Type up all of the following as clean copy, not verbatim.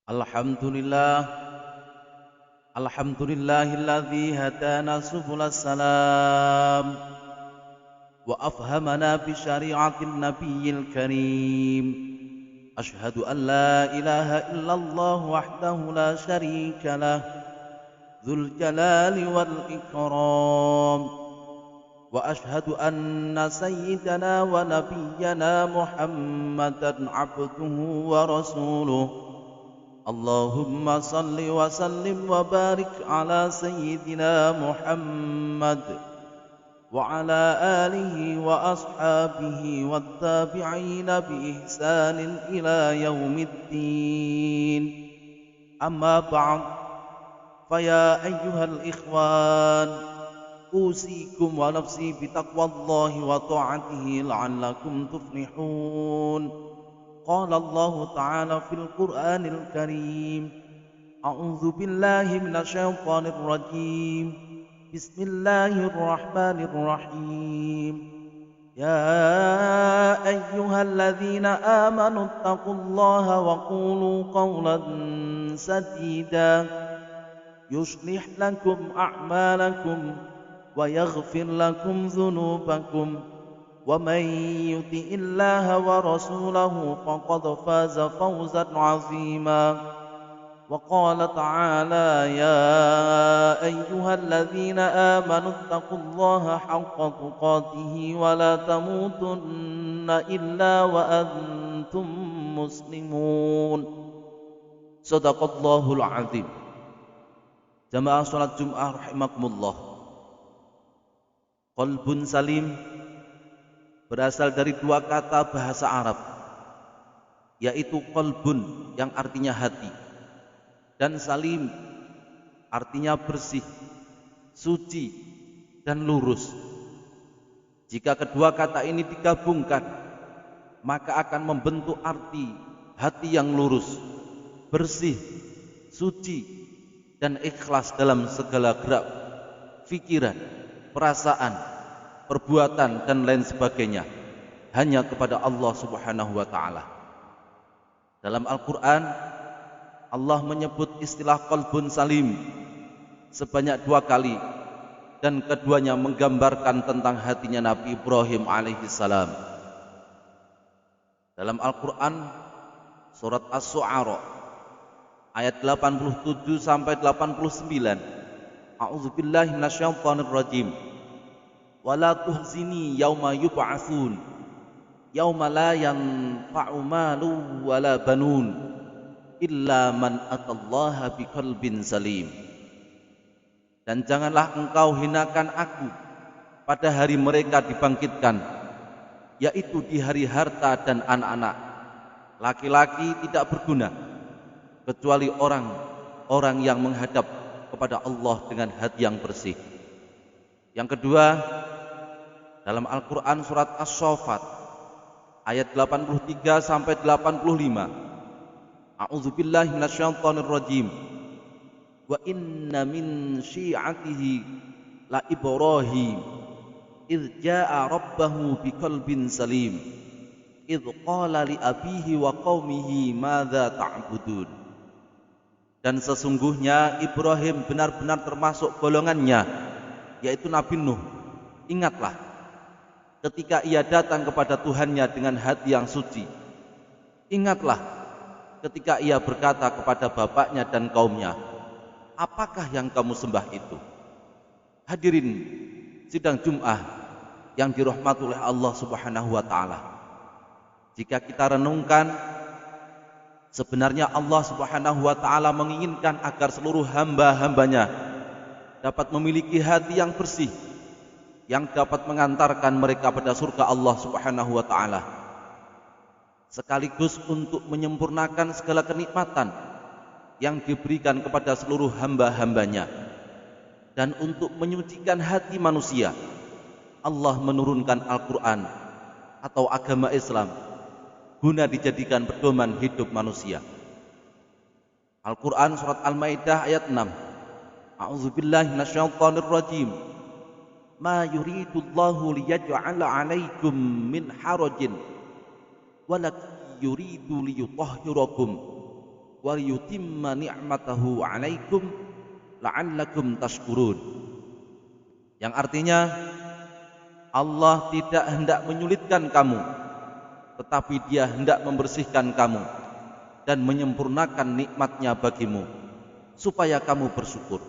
Alhamdulillah, alhamdulillahilladzi hadana subulal salam wa afhamana bi syari'atin nabiyil karim. Ashhadu an la ilaha illallah wahdahu la syarika lah, dzul jalali wal ikram. Wa ashhadu anna sayyidana wa nabiyyana Muhammadan abduhu wa rasuluh. Allahumma salli wa sallim wa barik ala sayyidina Muhammad wa ala alihi wa ashabihi wa tabi'ina bi ihsanin ila yaumiddin. Amma ba'd, faya ayyuhal ikhwan, usikum wa nafsi bi taqwallahi wa ta'atihi la'allakum tuflihun. قال الله تعالى في القرآن الكريم: أعوذ بالله من الشيطان الرجيم، بسم الله الرحمن الرحيم. يا أيها الذين آمنوا اتقوا الله وقولوا قولا سديدا يصلح لكم أعمالكم ويغفر لكم ذنوبكم ومن يطع الله ورسوله فقد فاز فوزا عظيما. وقال تعالى: يا أيها الذين آمنوا اتقوا الله حق تقاته ولا تموتن إلا وأنتم مسلمون. صدق الله العظيم. Jamaah salat Jumat rahimakumullah. Qalbun salim berasal dari dua kata bahasa Arab, yaitu qalbun yang artinya hati dan salim artinya bersih, suci dan lurus. Jika kedua kata ini digabungkan, maka akan membentuk arti hati yang lurus, bersih, suci dan ikhlas dalam segala gerak, pikiran, perasaan, perbuatan dan lain sebagainya hanya kepada Allah Subhanahu wa taala. Dalam Al-Qur'an Allah menyebut istilah qalbun salim sebanyak 2 kali, dan keduanya menggambarkan tentang hatinya Nabi Ibrahim alaihi salam. Dalam Al-Qur'an surat Asy-Syu'ara ayat 87 sampai 89, A'udzubillahi minasyaitonir rajim. Wala tuhzini yauma yub'atsun yauma la yanfa'u malu wala banun illa man atallaha biqalbin salim. Dan janganlah engkau hinakan aku pada hari mereka dibangkitkan, yaitu di hari harta dan anak-anak laki-laki tidak berguna kecuali orang yang menghadap kepada Allah dengan hati yang bersih. Yang kedua, dalam Al-Quran surat As-Saffat ayat 83 sampai 85, A'udzubillahi minasyaitonir rajim. Wa inna min syi'atihi la Ibrahim idz jaa'a rabbahu biqalbin salim idz qala li abihi wa qaumihi madza ta'budun. Dan sesungguhnya Ibrahim benar-benar termasuk golongannya, yaitu Nabi Nuh. Ingatlah ketika ia datang kepada Tuhannya dengan hati yang suci. Ingatlah ketika ia berkata kepada bapaknya dan kaumnya, apakah yang kamu sembah itu? Hadirin sidang Jum'ah yang dirahmati oleh Allah Subhanahu wa taala. Jika kita renungkan, sebenarnya Allah Subhanahu wa taala menginginkan agar seluruh hamba-hambanya dapat memiliki hati yang bersih, yang dapat mengantarkan mereka pada surga Allah Subhanahu wa taala, sekaligus untuk menyempurnakan segala kenikmatan yang diberikan kepada seluruh hamba-hambanya. Dan untuk menyucikan hati manusia, Allah menurunkan Al-Quran atau agama Islam guna dijadikan pedoman hidup manusia. Al-Quran surat Al-Maidah ayat 6, A'udzubillahi minasyaitonir rajim. Ma yuridullahu liyaj'ala 'alaikum min harajin walakin yuridu liyutahhirakum wa liyutimma ni'matahu 'alaikum la'allakum tashkurun. Yang artinya Allah tidak hendak menyulitkan kamu, tetapi Dia hendak membersihkan kamu dan menyempurnakan nikmatnya bagimu supaya kamu bersyukur.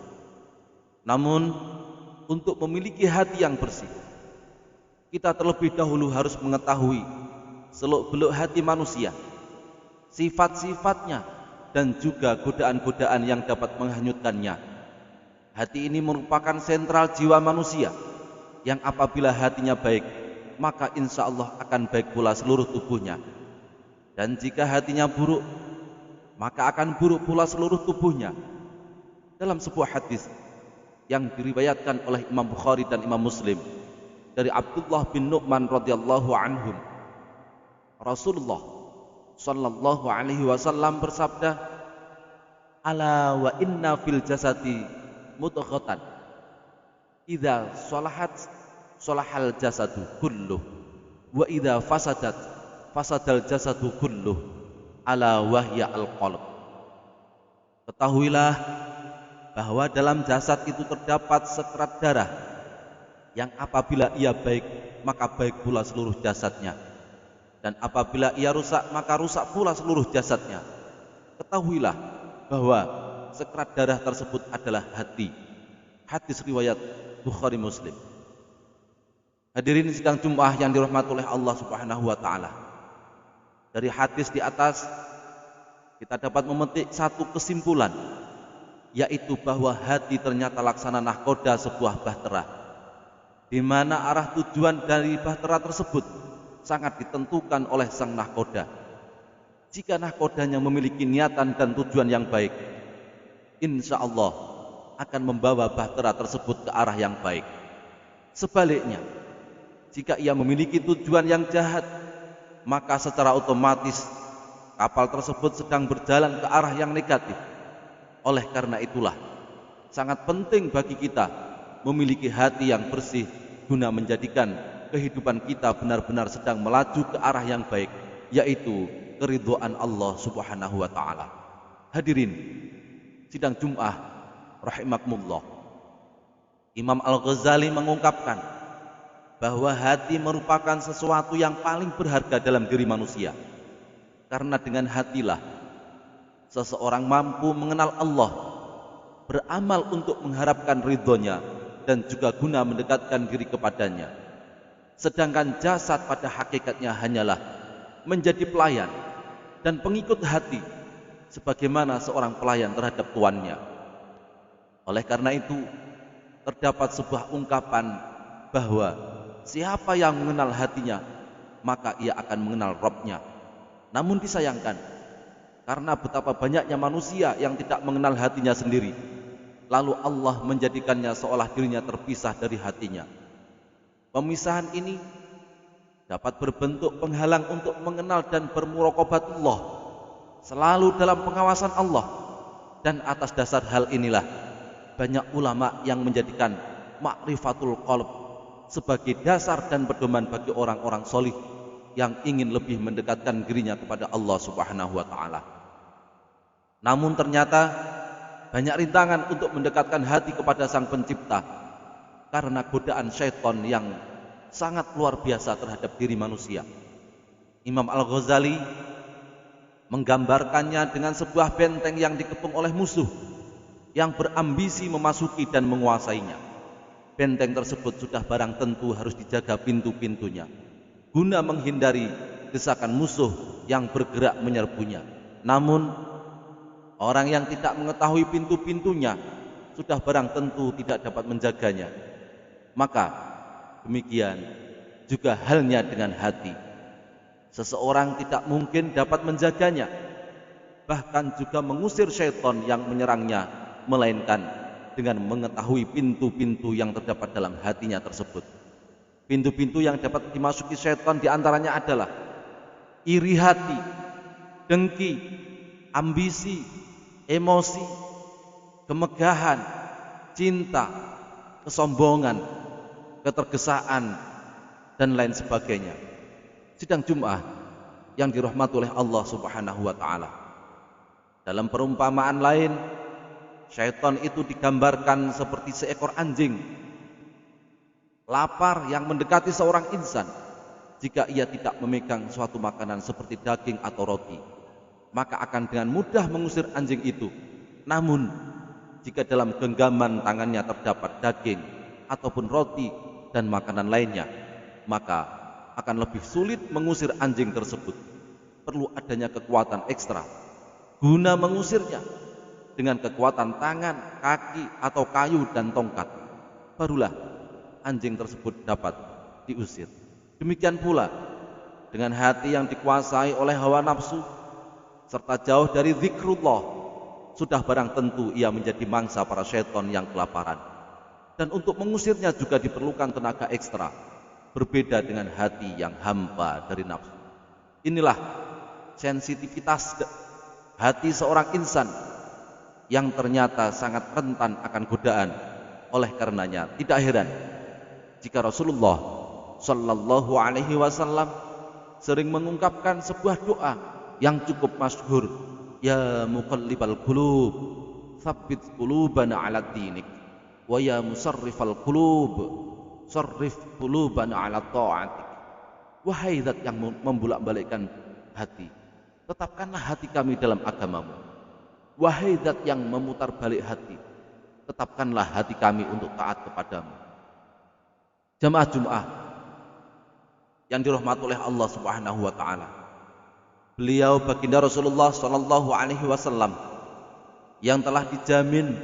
Namun untuk memiliki hati yang bersih, kita terlebih dahulu harus mengetahui seluk-beluk hati manusia, sifat-sifatnya, dan juga godaan-godaan yang dapat menghanyutkannya. Hati ini merupakan sentral jiwa manusia, yang apabila hatinya baik, maka insya Allah akan baik pula seluruh tubuhnya. Dan jika hatinya buruk, maka akan buruk pula seluruh tubuhnya. Dalam sebuah hadis yang diriwayatkan oleh Imam Bukhari dan Imam Muslim dari Abdullah bin Nu'man radhiyallahu anhum, Rasulullah sallallahu alaihi wasallam bersabda, "Ala wa inna fil jasadi mudghatan, idza salahat salahal jasadu kulluh, wa idza fasadat fasadal jasadu kulluh, ala wahya al-qalb." Ketahuilah bahwa dalam jasad itu terdapat sekerat darah yang apabila ia baik, maka baik pula seluruh jasadnya, dan apabila ia rusak, maka rusak pula seluruh jasadnya. Ketahuilah bahwa sekerat darah tersebut adalah hati. Hadis riwayat Bukhari Muslim. Hadirin sidang Jumat yang dirahmati oleh Allah Subhanahu wa taala. Dari hadis di atas kita dapat memetik satu kesimpulan, yaitu bahwa hati ternyata laksana nahkoda sebuah bahtera, di mana arah tujuan dari bahtera tersebut sangat ditentukan oleh sang nahkoda. Jika nahkodanya memiliki niatan dan tujuan yang baik, insya Allah akan membawa bahtera tersebut ke arah yang baik. Sebaliknya, jika ia memiliki tujuan yang jahat, maka secara otomatis kapal tersebut sedang berjalan ke arah yang negatif. Oleh karena itulah sangat penting bagi kita memiliki hati yang bersih guna menjadikan kehidupan kita benar-benar sedang melaju ke arah yang baik, yaitu keridhaan Allah Subhanahu wa taala. Hadirin sidang Jumat rahimakumullah. Imam Al-Ghazali mengungkapkan bahwa hati merupakan sesuatu yang paling berharga dalam diri manusia, karena dengan hatilah seseorang mampu mengenal Allah, beramal untuk mengharapkan ridhonya, dan juga guna mendekatkan diri kepadanya. Sedangkan jasad pada hakikatnya hanyalah menjadi pelayan dan pengikut hati, sebagaimana seorang pelayan terhadap tuannya. Oleh karena itu, terdapat sebuah ungkapan bahwa siapa yang mengenal hatinya, maka ia akan mengenal Rabb-nya. Namun disayangkan, karena betapa banyaknya manusia yang tidak mengenal hatinya sendiri, lalu Allah menjadikannya seolah dirinya terpisah dari hatinya. Pemisahan ini dapat berbentuk penghalang untuk mengenal dan bermuraqabatullah, selalu dalam pengawasan Allah. Dan atas dasar hal inilah banyak ulama yang menjadikan ma'rifatul qalb sebagai dasar dan pedoman bagi orang-orang solih yang ingin lebih mendekatkan dirinya kepada Allah Subhanahu wa taala. Namun ternyata banyak rintangan untuk mendekatkan hati kepada Sang Pencipta karena godaan syaitan yang sangat luar biasa terhadap diri manusia. Imam Al-Ghazali menggambarkannya dengan sebuah benteng yang dikepung oleh musuh yang berambisi memasuki dan menguasainya. Benteng tersebut sudah barang tentu harus dijaga pintu-pintunya guna menghindari desakan musuh yang bergerak menyerbunya. Namun orang yang tidak mengetahui pintu-pintunya sudah barang tentu tidak dapat menjaganya. Maka demikian juga halnya dengan hati. Seseorang tidak mungkin dapat menjaganya, bahkan juga mengusir syaitan yang menyerangnya, melainkan dengan mengetahui pintu-pintu yang terdapat dalam hatinya tersebut. Pintu-pintu yang dapat dimasuki syaitan diantaranya adalah iri hati, dengki, ambisi, emosi, kemegahan, cinta, kesombongan, ketergesaan, dan lain sebagainya. Sidang Jumat yang dirahmati oleh Allah Subhanahu wa taala. Dalam perumpamaan lain, syaitan itu digambarkan seperti seekor anjing lapar yang mendekati seorang insan. Jika ia tidak memegang suatu makanan seperti daging atau roti, maka akan dengan mudah mengusir anjing itu. Namun, jika dalam genggaman tangannya terdapat daging ataupun roti dan makanan lainnya, maka akan lebih sulit mengusir anjing tersebut. Perlu adanya kekuatan ekstra guna mengusirnya. Dengan kekuatan tangan, kaki, atau kayu dan tongkat, barulah anjing tersebut dapat diusir. Demikian pula dengan hati yang dikuasai oleh hawa nafsu serta jauh dari zikrullah, sudah barang tentu ia menjadi mangsa para syaitan yang kelaparan. Dan untuk mengusirnya juga diperlukan tenaga ekstra, berbeda dengan hati yang hampa dari nafsu. Inilah sensitivitas hati seorang insan yang ternyata sangat rentan akan godaan. Oleh karenanya tidak heran jika Rasulullah Shallallahu Alaihi Wasallam sering mengungkapkan sebuah doa yang cukup masyhur, ya muqallibal qulub tsabbit qulubana ala dinik, wa ya musarrifal qulub sarrif qulubana ala ta'atik. Wahai zat yang membolak-balikkan hati, tetapkanlah hati kami dalam agamamu. Wahai zat yang memutar balik hati, tetapkanlah hati kami untuk taat kepadamu. Jamaah Jumat yang dirahmati oleh Allah Subhanahu wa taala. Beliau baginda Rasulullah sallallahu alaihi wasallam yang telah dijamin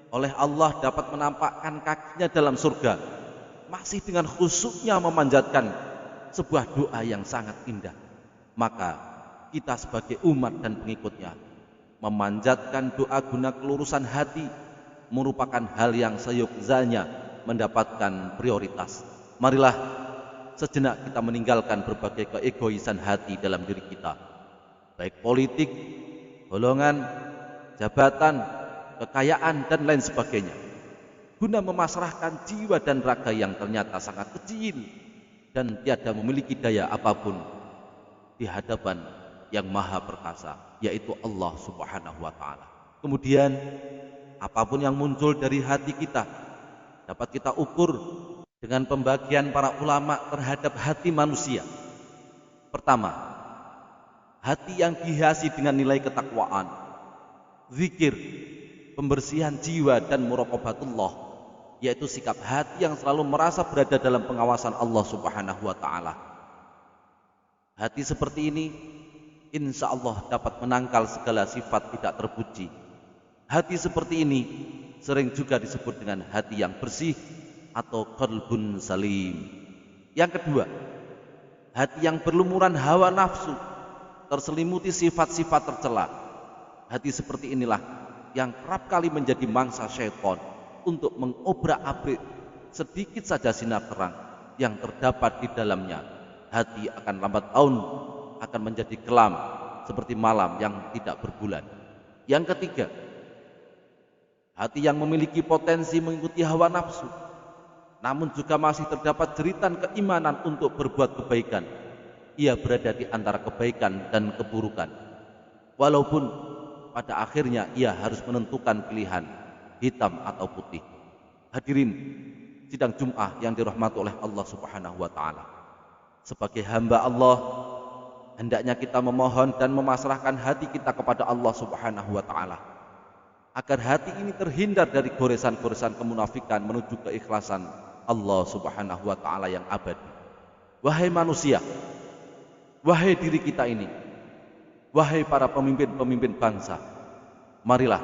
oleh Allah dapat menampakkan kakinya dalam surga, masih dengan khusyuknya memanjatkan sebuah doa yang sangat indah. Maka kita sebagai umat dan pengikutnya memanjatkan doa guna kelurusan hati merupakan hal yang seyogyanya mendapatkan prioritas. Marilah sejenak kita meninggalkan berbagai keegoisan hati dalam diri kita, baik politik, golongan, jabatan, kekayaan, dan lain sebagainya, guna memasrahkan jiwa dan raga yang ternyata sangat kecil dan tiada memiliki daya apapun di hadapan yang maha perkasa, yaitu Allah Subhanahu wa ta'ala. Kemudian apapun yang muncul dari hati kita dapat kita ukur dengan pembagian para ulama terhadap hati manusia. Pertama, hati yang dihiasi dengan nilai ketakwaan, zikir, pembersihan jiwa, dan muraqabatullah, yaitu sikap hati yang selalu merasa berada dalam pengawasan Allah Subhanahu wa ta'ala. Hati seperti ini insya Allah dapat menangkal segala sifat tidak terpuji. Hati seperti ini sering juga disebut dengan hati yang bersih atau qalbun salim. Yang kedua, hati yang berlumuran hawa nafsu, terselimuti sifat-sifat tercela. Hati seperti inilah yang kerap kali menjadi mangsa syaitan untuk mengobrak-abrik sedikit saja sinar terang yang terdapat di dalamnya. Hati akan lambat laun akan menjadi kelam seperti malam yang tidak berbulan. Yang ketiga, hati yang memiliki potensi mengikuti hawa nafsu, namun juga masih terdapat jeritan keimanan untuk berbuat kebaikan. Ia berada di antara kebaikan dan keburukan, walaupun pada akhirnya ia harus menentukan pilihan hitam atau putih. Hadirin sidang Jum'ah yang dirahmati oleh Allah Subhanahu wa ta'ala, sebagai hamba Allah hendaknya kita memohon dan memasrahkan hati kita kepada Allah Subhanahu wa ta'ala, agar hati ini terhindar dari goresan-goresan kemunafikan menuju keikhlasan Allah Subhanahu wa ta'ala yang abadi. Wahai manusia, wahai diri kita ini, wahai para pemimpin-pemimpin bangsa, marilah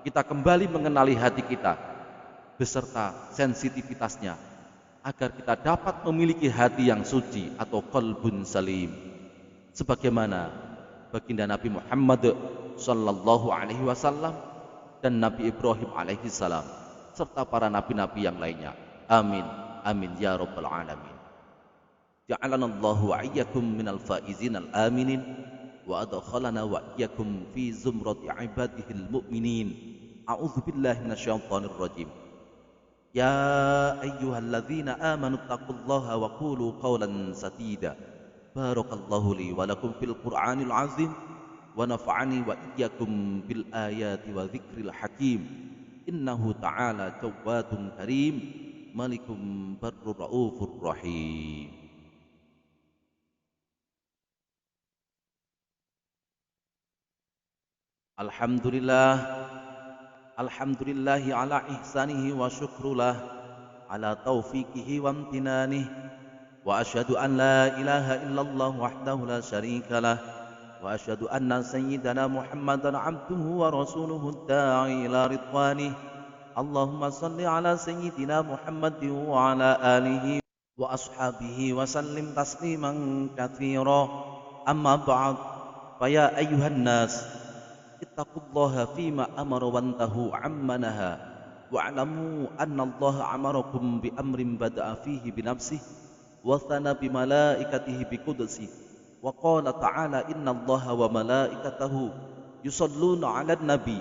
kita kembali mengenali hati kita beserta sensitivitasnya, agar kita dapat memiliki hati yang suci atau qalbun salim, sebagaimana baginda Nabi Muhammad sallallahu alaihi wasallam dan Nabi Ibrahim alaihi salam serta para nabi-nabi yang lainnya. Amin amin ya rabbal alamin. Ja'alana Allahu wa iyyakum minal faizin al aminin wa adkhalana wa iyyakum fi zumrati ibadihil mu'minin. A'udzu billahi minasyaitonir rajim. Ya ayyuhalladzina amanu taqullaha wa qulu qawlan sadida. Barakallahu li wa lakum fil Qur'anil azim wa nafa'ani wa iyyakum bil ayati wa dzikril hakim. Innahu ta'ala Jawwadun Karim, Malikum Barrur Raufur Rahim. Alhamdulillah, alhamdulillahi ala ihsanihi wa syukrulah ala taufiqihi wa amtinanihi, wa asyhadu an la ilaha illallah wahdahu la syarikalah, wa asyhadu anna sayyidana Muhammadan abduhu wa rasuluhu da'i ila ridwanih. Allahumma salli ala sayyidina Muhammadin wa ala alihi wa ashabihi wa sallim tasliman katsira. Amma ba'd, fa ya ayyuhan nas ittaqullaha fima amara wantahu amma naha, wa'lamu anna Allah amarakum bi amrin bada'a fihi bi nafsihi wa thana bi malaikatihi bi qudsihi, wa qala ta'ala inna Allaha wa malaikatahu yusalluna 'alan nabi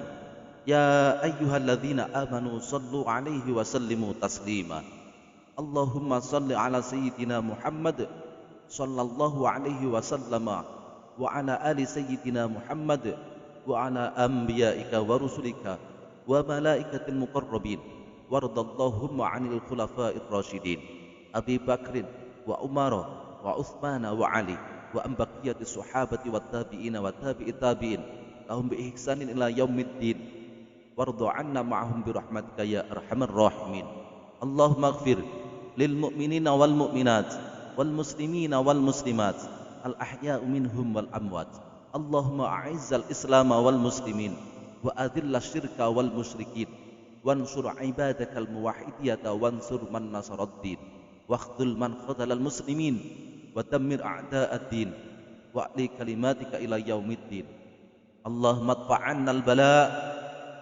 ya ayyuhalladzina amanu sallu 'alaihi wa sallimu taslima. Allahumma salli 'ala sayyidina Muhammad sallallahu 'alaihi wa sallama wa 'ala ali sayyidina Muhammad wa ala anbiya'ika wa rusulika wa malaikatil muqarrabin, waradallahumma 'anil khulafa'ir rasyidin Abi Bakrin wa Umar wa Utsman wa Ali wa an baqiyatis sahabati wat tabi'ina wa tabi'it tabi'in lahum bi ihsanin ila yaumiddin, warda 'anna ma'ahum bi rahmatika ya arhamar rahimin. Allahumma ighfir lil mu'minina wal mu'minat wal muslimina wal muslimat al ahya'u minhum wal amwat. Allahumma a'izzal Islam wal muslimin wa adhillal syirka wal musyrikin, wansur ibadakal muwahhidiyata wansur man nasaraddin, wakhdhul man khadhalal muslimin wa dammir a'da'ad-din wa a'li kalimatika ila yaumiddin. Allahumma adfa'annal bala'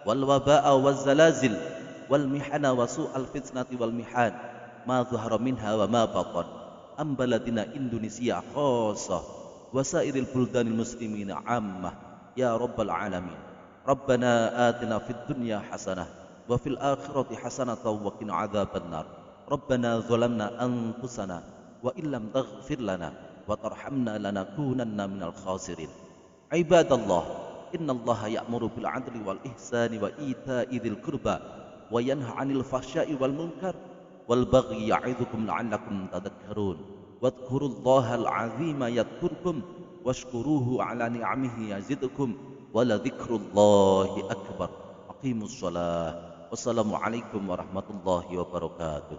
wal waba'a waz zalazil wal mihana wa su'al fitnati wal mihan ma dhahara minha wa ma batan am baladina Indonesia khassah wasairil buldanil muslimina ammah ya rabbal alamin. Rabbana atina fid dunya hasanah wa fil akhirati hasanatan wa qina adzabannar. Rabbana zalamna anfusana wa illam taghfir lana wa tarhamna lanakunanna minal khasirin. Ibadallah, innallaha ya'muru bil 'adli wal ihsani wa ita'i dzil qurba wa yanha 'anil fahsya'i wal munkar wal baghi ya'idzukum la'allakum tadhakkarun. Wadhkurullahal 'azima yadhkurkum washkuruhu 'ala ni'amihi yazidkum wa la dzikrullahi akbar. Aqimus shalah. Wassalamu alaikum warahmatullahi wabarakatuh.